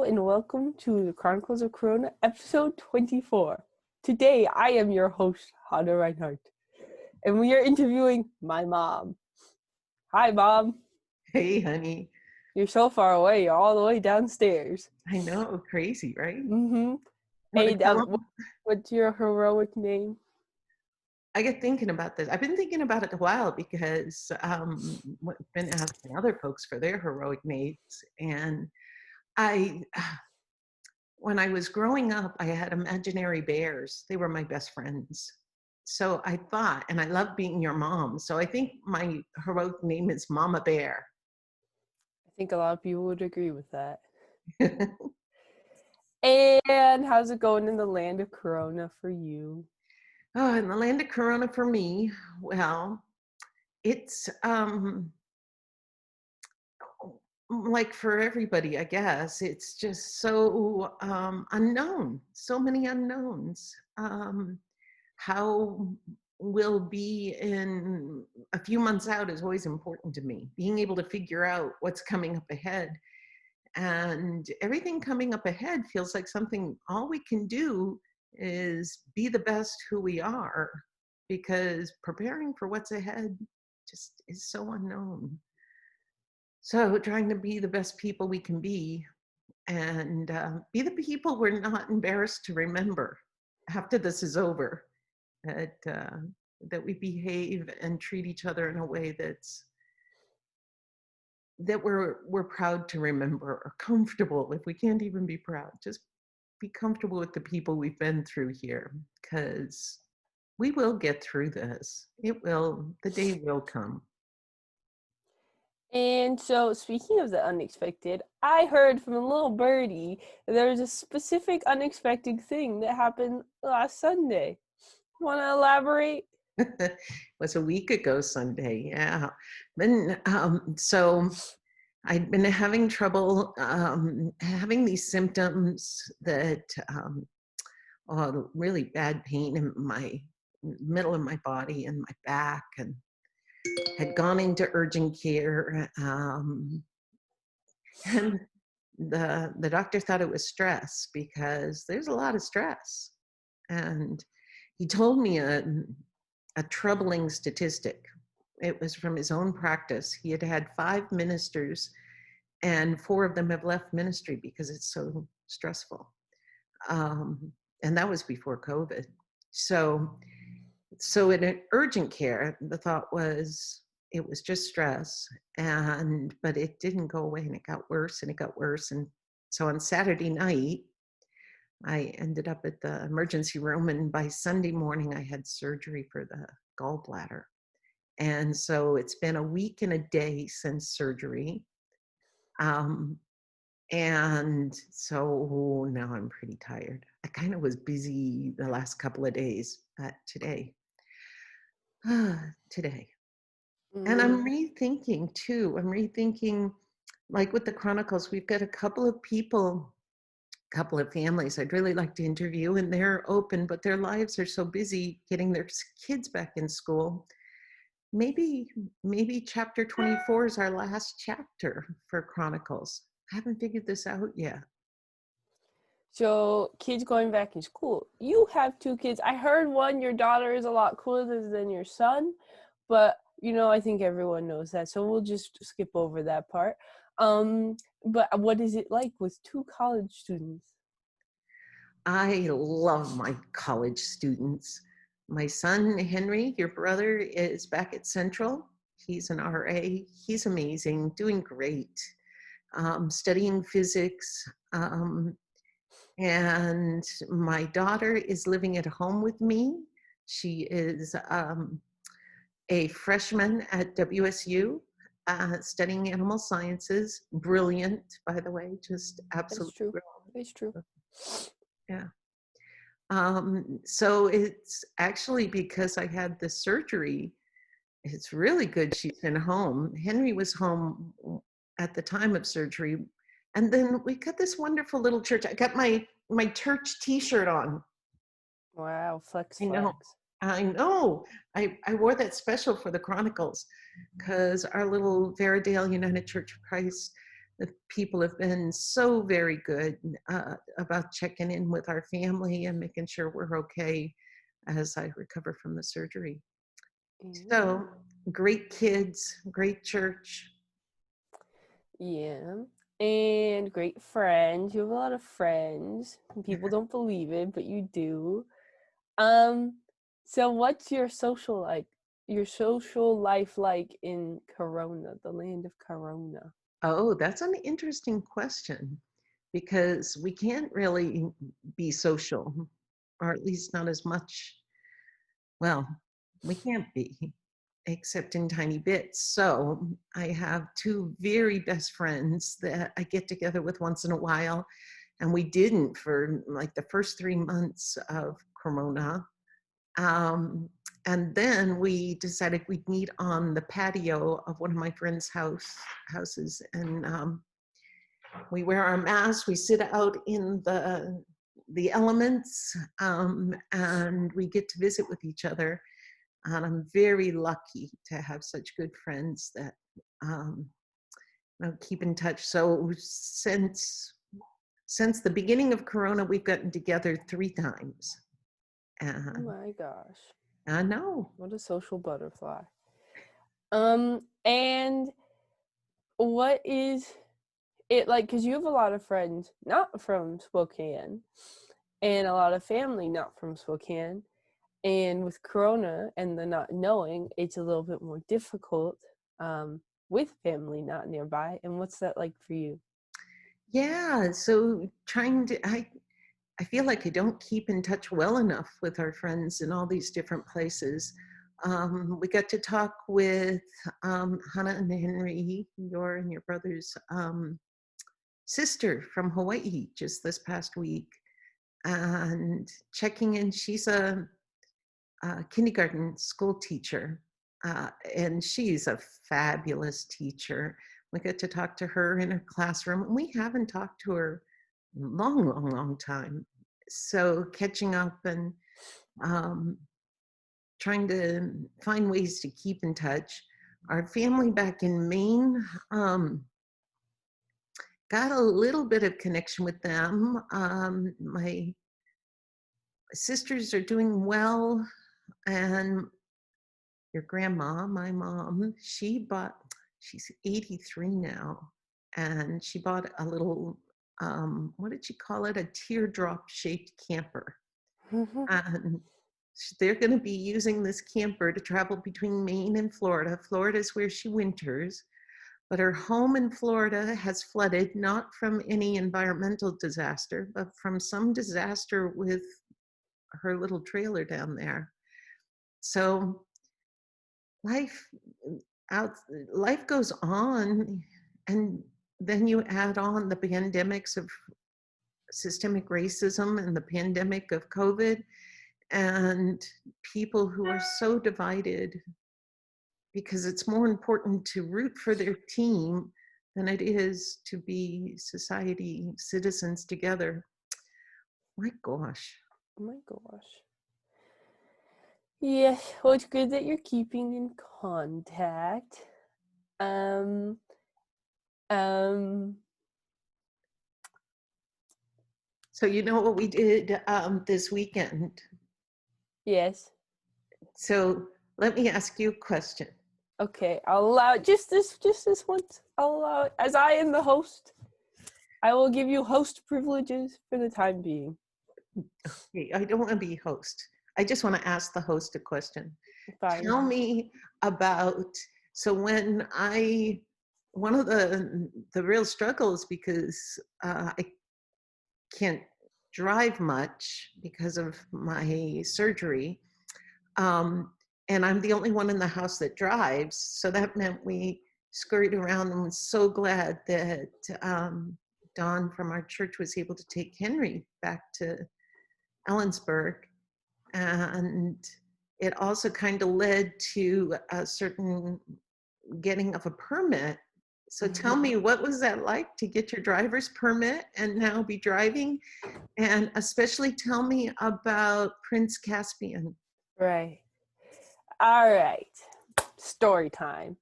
and welcome to the Chronicles of Corona, episode 24. Today, I am your host, Hannah Reinhardt, and we are interviewing my mom. Hi, Mom. Hey, honey. You're so far away. You're all the way downstairs. I know, crazy, right? Mm-hmm. Want to Hey, tell them? what's your heroic name? I get thinking about this. I've been thinking about it a while because been asking other folks for their heroic names, and I, when I was growing up, I had imaginary bears. They were my best friends. So I thought, and I love being your mom. So I think my heroic name is Mama Bear. I think a lot of people would agree with that. And how's it going in the land of Corona for you? Oh, in the land of Corona for me, well, it's like for everybody, I guess, it's just so unknown, so many unknowns. How will be in a few months out is always important to me. Being able to figure out what's coming up ahead, and everything coming up ahead feels like something all we can do is be the best who we are, because preparing for what's ahead just is so unknown. So trying to be the best people we can be, and be the people we're not embarrassed to remember after this is over, that we behave and treat each other in a way that we're proud to remember, or comfortable. If we can't even be proud, just be comfortable with the people we've been through here, because we will get through this. The day will come. And so, speaking of the unexpected, I heard from a little birdie that there was a specific unexpected thing that happened last Sunday. Want to elaborate? It was a week ago Sunday, yeah. So I'd been having trouble having these symptoms that really bad pain in my middle of my body and my back, and had gone into urgent care, and the doctor thought it was stress, because there's a lot of stress. And he told me a troubling statistic. It was from his own practice. He had had 5 ministers, and 4 of them have left ministry because it's so stressful. And that was before COVID. So in an urgent care, the thought was it was just stress, but it didn't go away, and it got worse and it got worse. And so on Saturday night, I ended up at the emergency room, and by Sunday morning, I had surgery for the gallbladder. And so it's been a week and a day since surgery. And so now I'm pretty tired. I kind of was busy the last couple of days, but today. And I'm rethinking too. I'm rethinking, like with the Chronicles, we've got a couple of people, couple of families I'd really like to interview, and they're open, but their lives are so busy getting their kids back in school. Maybe chapter 24 is our last chapter for Chronicles. I haven't figured this out yet. So, kids going back in school. You have 2 kids. I heard your daughter is a lot cooler than your son, but I think everyone knows that, so we'll just skip over that part. But what is it like with 2 college students? I love my college students. My son, Henry, your brother, is back at Central. He's an RA. He's amazing, doing great, studying physics. And my daughter is living at home with me. She is a freshman at WSU, studying animal sciences. Brilliant, by the way, just absolutely brilliant. It's true. Yeah. So it's actually because I had the surgery, it's really good she's been home. Henry was home at the time of surgery. And then we got this wonderful little church. I got my church t-shirt on. Wow, flex. I know. I wore that special for the Chronicles, because our little Veradale United Church of Christ The people have been so very good about checking in with our family and making sure we're okay as I recover from the surgery. So Mm. great kids, great church. Yeah. And great friends. You have a lot of friends. People don't believe it, but you do. Um, so what's your social life like in Corona, the land of Corona? Oh, that's an interesting question because we can't really be social, or at least not as much. Well, we can't be, except in tiny bits. So I have two very best friends that I get together with once in a while, and we didn't for like the first 3 months of Corona. Um, and then we decided we'd meet on the patio of one of my friends' houses, and we wear our masks. We sit out in the elements, and we get to visit with each other. And I'm very lucky to have such good friends that um, keep in touch. So since the beginning of Corona, we've gotten together 3 times. Oh And my gosh. I know. What a social butterfly. And what is it like? Because you have a lot of friends not from Spokane and a lot of family not from Spokane. And with Corona and the not knowing, it's a little bit more difficult with family not nearby. And what's that like for you? Yeah. So I feel like I don't keep in touch well enough with our friends in all these different places. We got to talk with Hannah and Henry, your and your brother's sister from Hawaii just this past week, and checking in. She's a kindergarten school teacher, and she's a fabulous teacher. We get to talk to her in her classroom, and we haven't talked to her long, long, long time. So catching up and um, trying to find ways to keep in touch. Our family back in Maine, got a little bit of connection with them. My sisters are doing well, and your grandma, my mom, she's 83 now, and she bought a little, what did she call it? A teardrop shaped camper. And they're going to be using this camper to travel between Maine and Florida. Florida is where she winters, but her home in Florida has flooded, not from any environmental disaster, but from some disaster with her little trailer down there. So life out life goes on, and then you add on the pandemics of systemic racism and the pandemic of COVID, and people who are so divided because it's more important to root for their team than it is to be society citizens together. My gosh. Oh my gosh. Yeah, well, it's good that you're keeping in contact. Um, um, So you know what we did this weekend? yes. So let me ask you a question. Okay, I'll allow it just this once. I'll allow it. As I am the host, I will give you host privileges for the time being. Okay, I don't want to be host. I just want to ask the host a question. Fine. Tell me about, so when one of the real struggles, because I can't drive much because of my surgery, um, and I'm the only one in the house that drives. So that meant we scurried around, and was so glad that Dawn from our church was able to take Henry back to Ellensburg. And it also kind of led to a certain getting of a permit. So tell me, what was that like to get your driver's permit and now be driving? And especially tell me about Prince Caspian. Right. All right. Story time.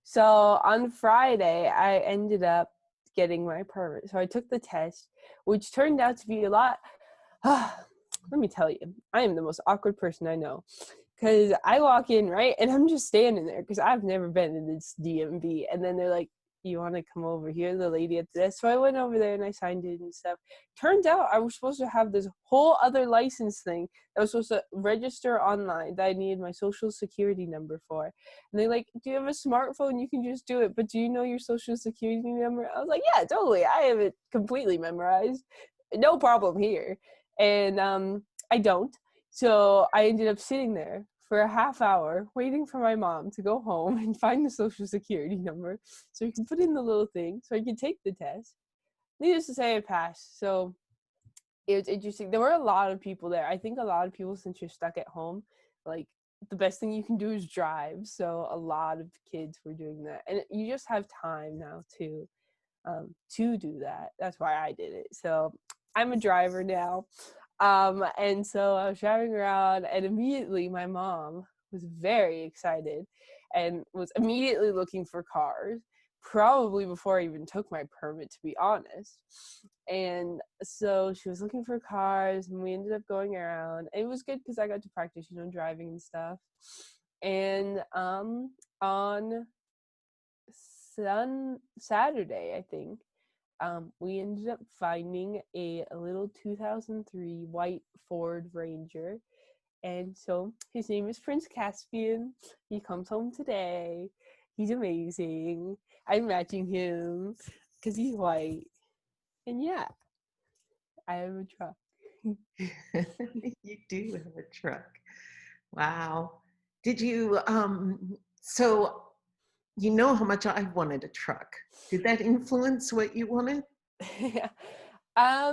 So on Friday, I ended up getting my permit. So I took the test, which turned out to be a lot. Let me tell you, I am the most awkward person I know. Because I walk in, right, and I'm just standing there because I've never been in this DMV. And then they're like, you want to come over here, the lady at this? So I went over there and I signed it and stuff. Turns out I was supposed to have this whole other license thing that was supposed to register online that I needed my social security number for. And they're like, do you have a smartphone? You can just do it. But do you know your social security number? I was like, yeah, totally. I have it completely memorized. No problem here. And I don't. So I ended up sitting there for a half hour waiting for my mom to go home and find the social security number so you can put in the little thing so I could take the test. Needless to say, I passed. So it was interesting. There were a lot of people there. I think a lot of people, since you're stuck at home, like the best thing you can do is drive. So a lot of kids were doing that. And you just have time now to do that. That's why I did it. So I'm a driver now. And so I was driving around, and immediately my mom was very excited and was immediately looking for cars, probably before I even took my permit, to be honest. And so she was looking for cars, and we ended up going around. It was good because I got to practice, driving and stuff. And on Saturday, I think, we ended up finding a little 2003 white Ford Ranger. And so his name is Prince Caspian. He comes home today. He's amazing. I'm matching him because he's white. And yeah, I have a truck. You do have a truck. Wow. Did you, so you know how much I wanted a truck. Did that influence what you wanted? Yeah. I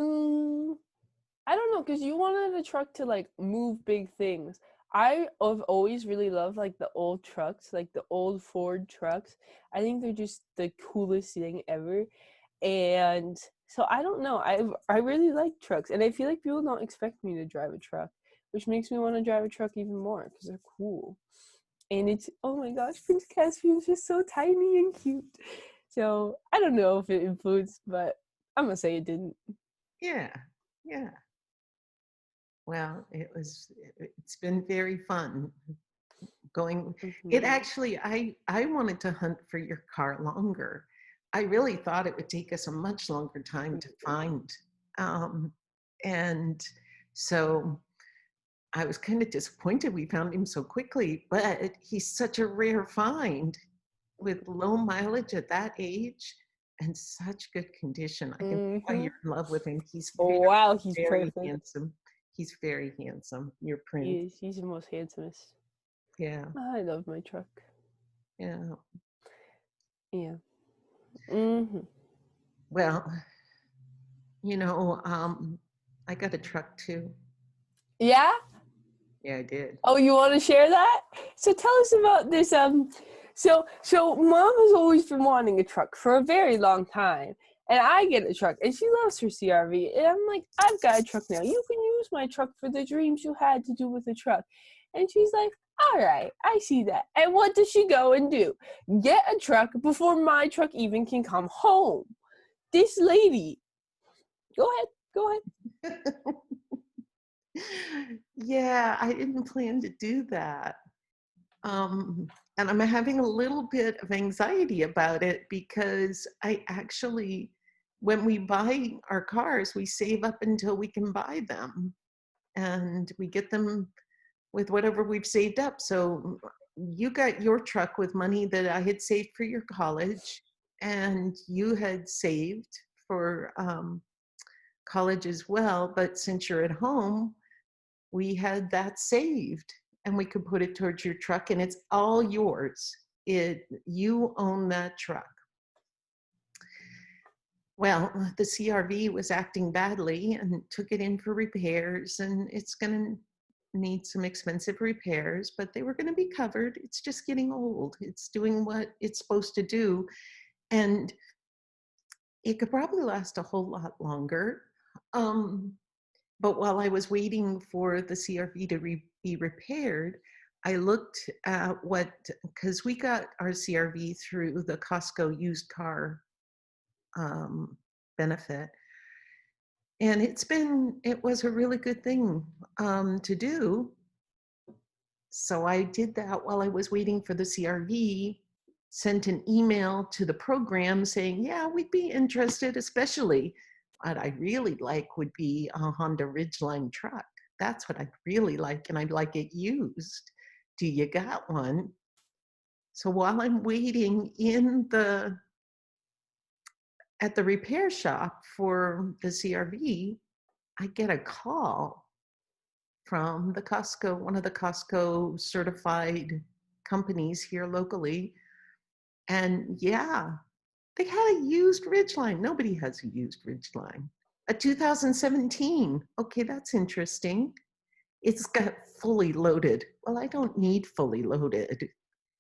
don't know, because you wanted a truck to like move big things. Have always really loved like the old trucks, like the old Ford trucks. I think they're just the coolest thing ever. And so I don't know. I really like trucks, and I feel like people don't expect me to drive a truck, which makes me want to drive a truck even more because they're cool. And it's, oh my gosh, Prince Caspian's just so tiny and cute. So I don't know if it influenced, but I'm gonna say it didn't. Yeah. Yeah. Well, it's been very fun going. It Mm-hmm. actually, I wanted to hunt for your car longer. I really thought it would take us a much longer time to find. Um, and so I was kind of disappointed we found him so quickly, but he's such a rare find with low mileage at that age and such good condition. I can see why Mm-hmm. you're in love with him. He's Oh, very, wow, he's very perfect. handsome. He's very handsome. Your He prince. is. He's the most handsomest. Yeah. I love my truck. Yeah. Yeah. Mm-hmm. Well, you know, I got a truck too. Yeah? Yeah, I did. Oh, you want to share that? So tell us about this. So mom has always been wanting a truck for a very long time, and I get a truck, and she loves her CRV, and I'm like, I've got a truck now. You can use my truck for the dreams you had to do with the truck. And she's like, all right, I see that. And what does she go and do? Get a truck before my truck even can come home. This lady. Go ahead. Go ahead. Yeah, I didn't plan to do that. And I'm having a little bit of anxiety about it because I actually, when we buy our cars, we save up until we can buy them and we get them with whatever we've saved up. So you got your truck with money that I had saved for your college, and you had saved for college as well. But since you're at home, we had that saved and we could put it towards your truck, and it's all yours. You own that truck. Well, the CRV was acting badly and took it in for repairs, and it's going to need some expensive repairs, but they were going to be covered. It's just getting old. It's doing what it's supposed to do, and it could probably last a whole lot longer. But while I was waiting for the CRV to be repaired, I looked at because we got our CRV through the Costco used car um, benefit. And it was a really good thing to do. So I did that while I was waiting for the CRV, sent an email to the program saying, yeah, we'd be interested, especially what I really like would be a Honda Ridgeline truck. That's what I'd really like, and I'd like it used. Do you got one? So while I'm waiting at the repair shop for the CRV, I get a call from the Costco, one of the Costco certified companies here locally. And yeah, they had a used Ridgeline. Nobody has a used Ridgeline. A 2017. Okay, that's interesting. It's got fully loaded. Well, I don't need fully loaded.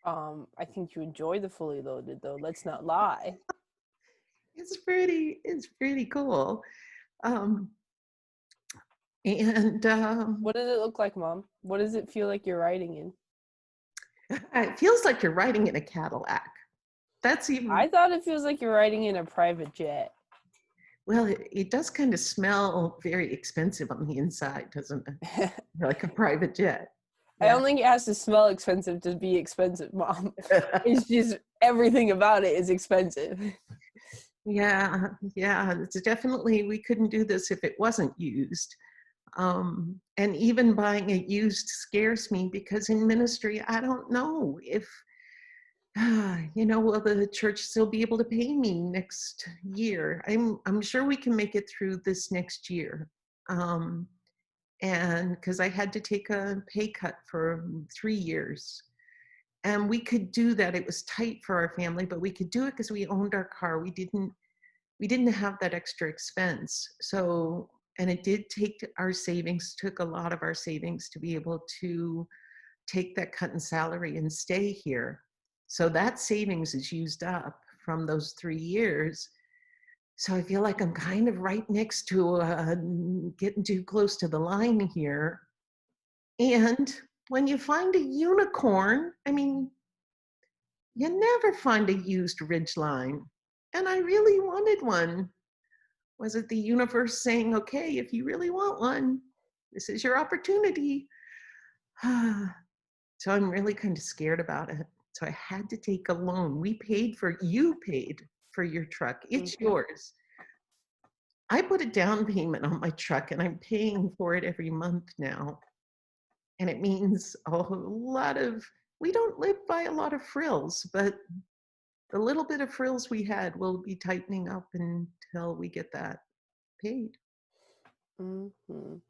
I think you enjoy the fully loaded though. Let's not lie. It's pretty cool. Um, and What does it look like, Mom? What does it feel like you're riding in? it feels like you're riding in a Cadillac. That's even I thought it feels like you're riding in a private jet. Well, it does kind of smell very expensive on the inside, doesn't it? Like a private jet. I Yeah. don't think it has to smell expensive to be expensive, Mom. It's just everything about it is expensive. Yeah, yeah. It's definitely, we couldn't do this if it wasn't used. And even buying it used scares me because in ministry, I don't know if, will the church still be able to pay me next year? I'm sure we can make it through this next year. And because I had to take a pay cut for 3 years. And we could do that. It was tight for our family, but we could do it because we owned our car. We didn't have that extra expense. So, and it did take our savings, took a lot of our savings to be able to take that cut in salary and stay here. So that savings is used up from those 3 years. So I feel like I'm kind of right next to getting too close to the line here. And when you find a unicorn, I mean, you never find a used ridgeline. And I really wanted one. Was it the universe saying, okay, if you really want one, this is your opportunity? So I'm really kind of scared about it. So I had to take a loan. You paid for your truck. It's Mhm. yours. I put a down payment on my truck and I'm paying for it every month now. And it means we don't live by a lot of frills, but the little bit of frills we had will be tightening up until we get that paid. Mhm.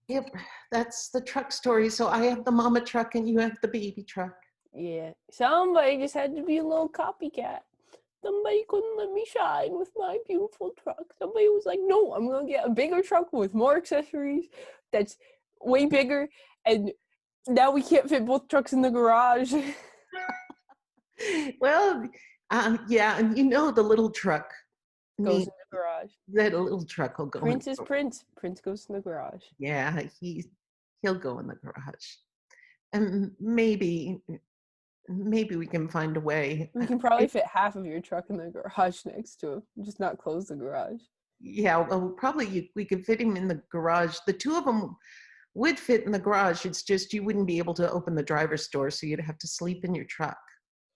Yep, that's the truck story. So I have the mama truck and you have the baby truck. Yeah. Somebody just had to be a little copycat. Somebody couldn't let me shine with my beautiful truck. Somebody was like, no, I'm going to get a bigger truck with more accessories that's way bigger. And now we can't fit both trucks in the garage. Well, yeah, and the little truck Goes need in the garage. that little truck will go in. Prince is Prince. Prince goes in the garage. Yeah, he'll go in the garage. And maybe we can find a way. We can probably fit half of your truck in the garage next to him. Just not close the garage. Yeah, well, probably we could fit him in the garage. The two of them would fit in the garage. It's just you wouldn't be able to open the driver's door, so you'd have to sleep in your truck.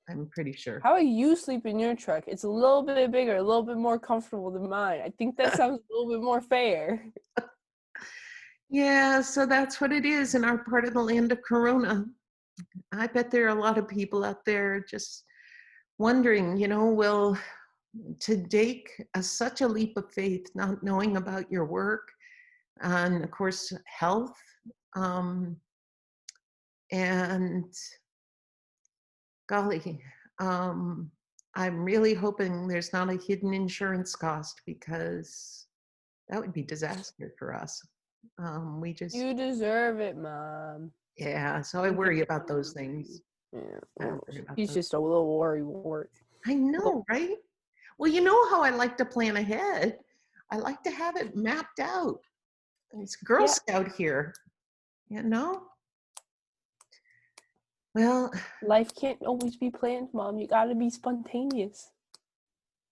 I'm pretty sure. How about you sleep in your truck? It's a little bit bigger, a little bit more comfortable than mine. I think that sounds a little bit more fair. Yeah, so that's what it is in our part of the land of Corona. I bet there are a lot of people out there just wondering, well, to take such a leap of faith, not knowing about your work and, of course, health. Um, and golly, I'm really hoping there's not a hidden insurance cost because that would be disaster for us. We just, You deserve it, Mom. yeah, so I I'm gonna worry about those prove to things. you. Yeah. I Oh, worry about he's those. just a little worry wart. I know, right? Well, you know how I like to plan ahead. I like to have it mapped out. It's Girl Yeah. Scout here, you know? Well, Life can't always be planned, Mom. You gotta be spontaneous.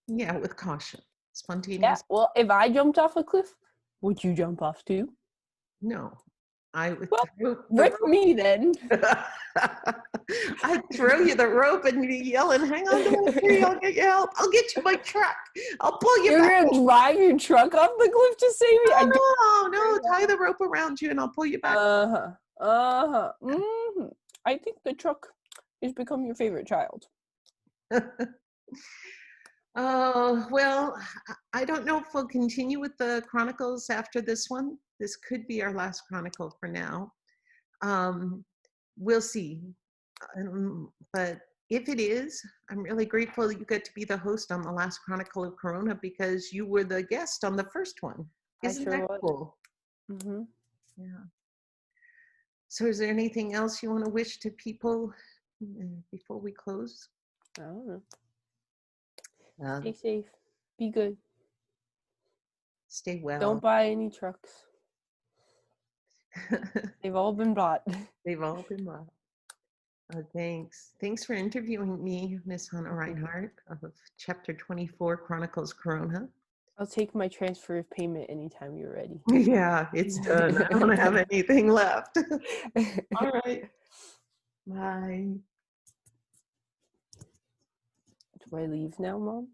Yeah, with caution. Yeah. Spontaneous. Well, if I jumped off a cliff, would you jump off too? No, I would Well, throw the rip me then. rope. I'd throw you the rope and you'd be yelling, hang on to my tree, I'll get you help. I'll get you my truck. I'll pull you You're back. gonna drive your truck off the cliff to save me? I don't. No, tie the rope around you and I'll pull you back. I think the truck has become your favorite child. Oh, well, I don't know if we'll continue with the Chronicles after this one. This could be our last Chronicle for now. We'll see. But if it is, I'm really grateful that you get to be the host on the last Chronicle of Corona because you were the guest on the first one. Isn't sure that was. cool? Mm-hmm. Yeah. So is there anything else you want to wish to people before we close? I don't know. Uh, Stay safe. Be good. Stay well. Don't buy any trucks. They've all been bought. They've all been bought. Thanks. Thanks for interviewing me, Miss Hannah Reinhardt of Chapter 24, Chronicles Corona. I'll take my transfer of payment anytime you're ready. Yeah, it's done. I don't have anything left. All right. Bye. Do I leave now, Mom?